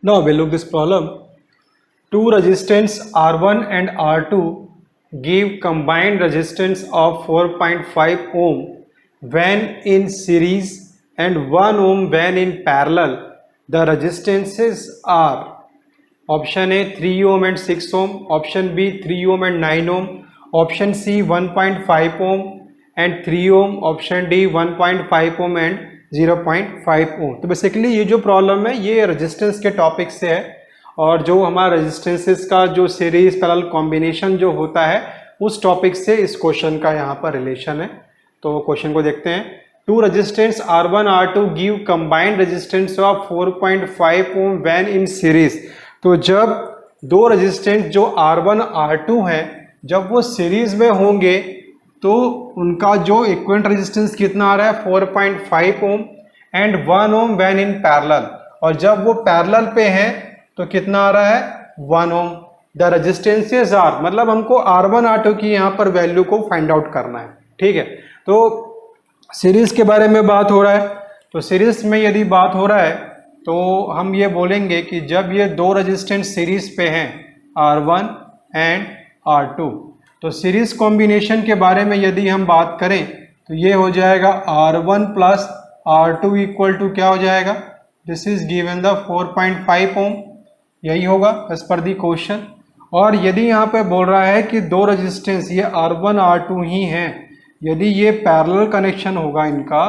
Now we look this problem. Two resistance R1 and R2 give combined resistance of 4.5 ohm when in series and 1 ohm when in parallel. The resistances are option A 3 ohm and 6 ohm, option B 3 ohm and 9 ohm, option C 1.5 ohm and 3 ohm, option D 1.5 ohm and 0.5 ओम। तो basically ये जो problem है ये resistance के topic से है और जो हमारा रेजिस्टेंसेस का जो सीरीज पैरेलल कॉम्बिनेशन जो होता है उस टॉपिक से इस क्वेश्चन का यहाँ पर रिलेशन है। तो क्वेश्चन को देखते हैं। Two resistance R1 R2 give combined resistance of 4.5 ohm when in series. तो जब दो रेजिस्टेंस जो R1 R2 हैं जब वो सीरीज में होंगे तो उनका जो इक्विवेलेंट रेजिस्टेंस कितना आ रहा है 4.5 ohm and 1 ohm when in parallel, और जब वो पैरेलल पे हैं तो कितना आ रहा है 1 ओम। द रेजिस्टेंसेस आर, मतलब हमको R1 R2 की यहाँ पर वैल्यू को फाइंड आउट करना है। ठीक है, तो सीरीज के बारे में बात हो रहा है। तो सीरीज में यदि बात हो रहा है तो हम ये बोलेंगे कि जब ये दो रेजिस्टेंस सीरीज पे हैं R1 एंड R2, तो सीरीज कॉम्बिनेशन के बारे में यदि हम बात करें तो ये हो जाएगा R1 plus R2 equal to क्या हो जाएगा, दिस इज गिवन द 4.5 ओम, यही होगा एज पर दी क्वेश्चन। और यदि यहाँ पे बोल रहा है कि दो रेजिस्टेंस ये R1 R2 ही हैं, यदि ये पैरेलल कनेक्शन होगा इनका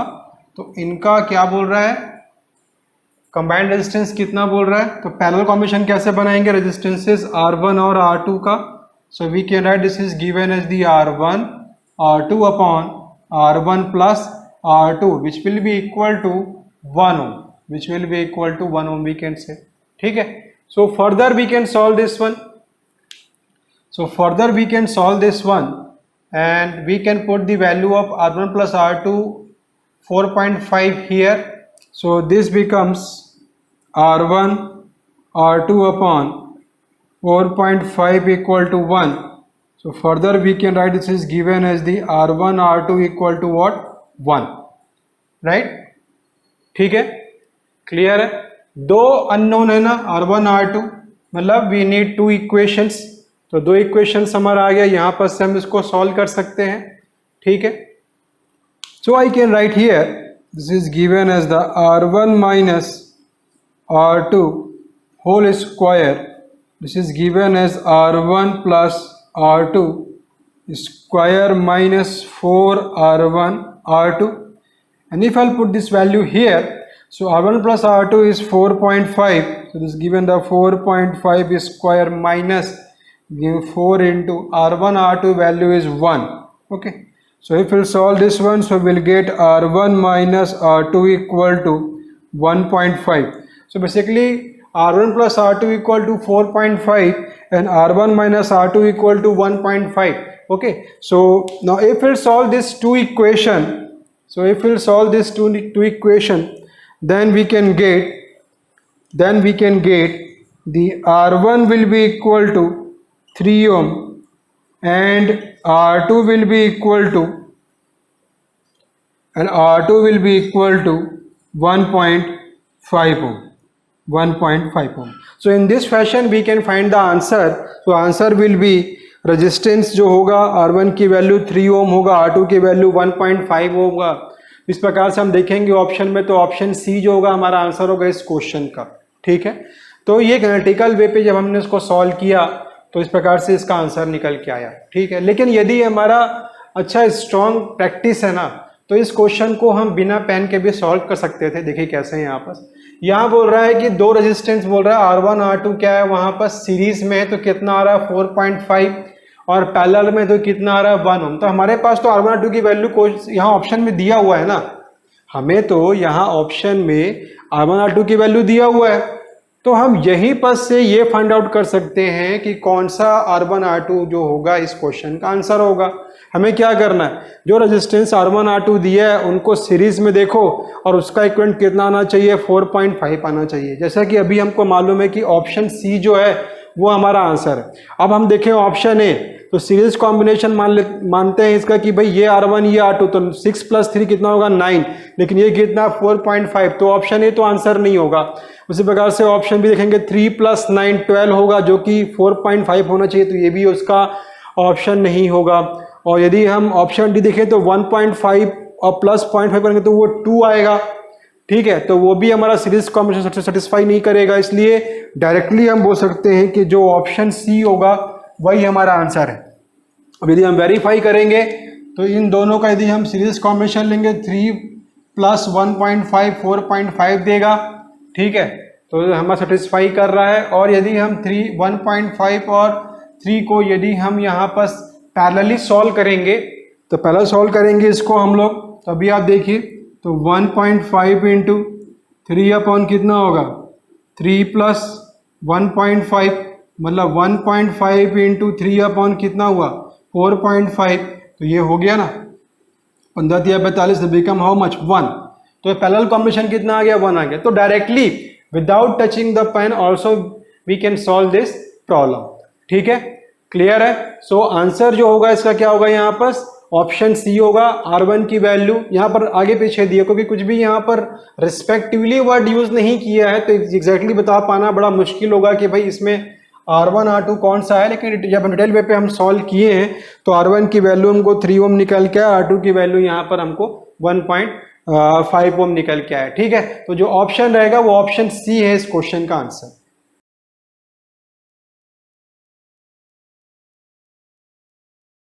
तो इनका क्या बोल रहा है, कंबाइंड रेजिस्टेंस कितना बोल रहा है। तो पैरेलल कॉम्बिनेशन कैसे बनाएंगे रेजिस्टेंसेस R1 और R2 का। So we can write this is given as the R1 R2 upon R1 plus R2 which will be equal to 1 ohm, which will be equal to 1 ohm we can say. ठीक है, so further we can solve this one. So further we can solve this one and we can put the value of R1 plus R2 4.5 here. So this becomes R1 R2 upon 4.5 equal to 1. So further we can write this is given as the R1 R2 equal to what, 1, right? ठीक है, clear है। दो unknown है ना R1 R2, मतलब we need two equations. तो दो equations हमारा आ गया, यहाँ पर से हम इसको सॉल्व कर सकते हैं। ठीक है, so I can write here this is given as the R1 minus R2 whole square, this is given as R1 plus R2 square minus 4R1 R2, and if I'll put this value here, so R1 plus R2 is 4.5, so this is given the 4.5 square minus 4 into R1 R2 value is 1. Okay, so if we'll solve this one, so we'll get R1 minus R2 equal to 1.5. so basically R1 plus R2 equal to 4.5 and R1 minus R2 equal to 1.5. Okay, so now if we'll solve this two equation, so if we'll solve this two equation, then we can get the R1 will be equal to 3 ohm and R2 will be equal to 1.5 ohm. 1.5 ohm. So in this fashion we can find the answer. So answer will be resistance जो होगा R1 की value 3 ओम होगा, R2 की value 1.5 होगा। इस प्रकार से हम देखेंगे ऑप्शन में, तो ऑप्शन सी जो होगा हमारा आंसर होगा इस क्वेश्चन का। ठीक है, तो ये एनालिटिकल वे पे जब हमने इसको सॉल्व किया तो इस प्रकार से इसका आंसर निकल के आया। ठीक है, लेकिन यदि हमारा अच्छा स्ट्रॉन्ग प्रैक्टिस है ना तो इस क्वेश्चन को हम बिना पेन के भी सॉल्व कर सकते थे। देखिए कैसे है, यहाँ पर यहाँ बोल रहा है कि दो रेजिस्टेंस बोल रहा है R1 R2 क्या है, वहां पर सीरीज में है तो कितना आ रहा है 4.5 और पैरेलल में तो कितना आ रहा है 1 ओम। तो हमारे पास तो R1 R2 की वैल्यू को यहाँ ऑप्शन में दिया हुआ है ना, हमें तो यहाँ ऑप्शन में R1 R2 की वैल्यू दिया हुआ है, तो हम यहीं पर से ये फाइंड आउट कर सकते हैं कि कौन सा R1 R2 जो होगा इस क्वेश्चन का आंसर होगा। हमें क्या करना है, जो रेजिस्टेंस R1 R2 दिया है उनको सीरीज में देखो और उसका इक्विवेलेंट कितना आना चाहिए, 4.5 आना चाहिए। जैसा कि अभी हमको मालूम है कि ऑप्शन सी जो है वो हमारा आंसर है। अब हम देखें ऑप्शन ए, तो सीरीज कॉम्बिनेशन मानते हैं इसका कि भाई ये R1 ये R2, तो 6 + 3 कितना होगा 9, लेकिन ये कितना 4.5, तो ऑप्शन ए तो आंसर नहीं होगा। उसी प्रकार से ऑप्शन भी देखेंगे 3 + 9 12 होगा, जो कि 4.5 होना चाहिए, तो ये भी उसका ऑप्शन नहीं होगा। और यदि हम ऑप्शन डी देखें तो 1.5 और प्लस 0.5 करेंगे तो वो 2 आएगा, ठीक है, तो वो भी हमारा सीरीज कॉम्बिनेशन सेटिस्फाई नहीं करेगा। इसलिए डायरेक्टली हम बोल सकते हैं कि जो ऑप्शन सी होगा वही हमारा आंसर है। अब यदि हम वेरीफाई करेंगे तो इन दोनों का यदि हम सीरीज कॉम्बिनेशन लेंगे 3 + 1.5 4.5 देगा, ठीक है, तो हमारा सेटिस्फाई कर रहा है। और यदि हम 1.5 और 3 को यदि हम यहाँ पर पैरेलली सॉल्व करेंगे, तो पैरेलल सॉल्व करेंगे इसको हम लोग, तो अभी आप देखिए, तो 1.5 इंटू 3 अपॉन कितना होगा 3 + 1.5, मतलब 1.5 इंटू 3 अपॉन कितना हुआ 4.5, तो ये हो गया ना 15 × 42 बिकम हाउ मच 1, तो पैरेलल कॉम्बिनेशन कितना आ गया 1 आ गया। तो directly without touching the pen also we can solve this problem, ठीक है, क्लियर है। सो आंसर जो होगा इसका क्या होगा, यहाँ पर ऑप्शन सी होगा। R1 की वैल्यू यहाँ पर आगे पीछे दी है, क्योंकि कुछ भी यहाँ पर रिस्पेक्टिवली वर्ड यूज नहीं किया है, तो एग्जैक्टली बता पाना बड़ा मुश्किल होगा कि भाई इसमें R1 R2 कौन सा है। लेकिन जब डिटेल वे पे हम सॉल्व किए हैं तो R1 की वैल्यू हमको 3 ओम निकल के आया, R2 की वैल्यू यहाँ पर हमको 1.5 ओम निकल के आया, ठीक है। तो जो ऑप्शन रहेगा वो ऑप्शन सी है इस क्वेश्चन का आंसर।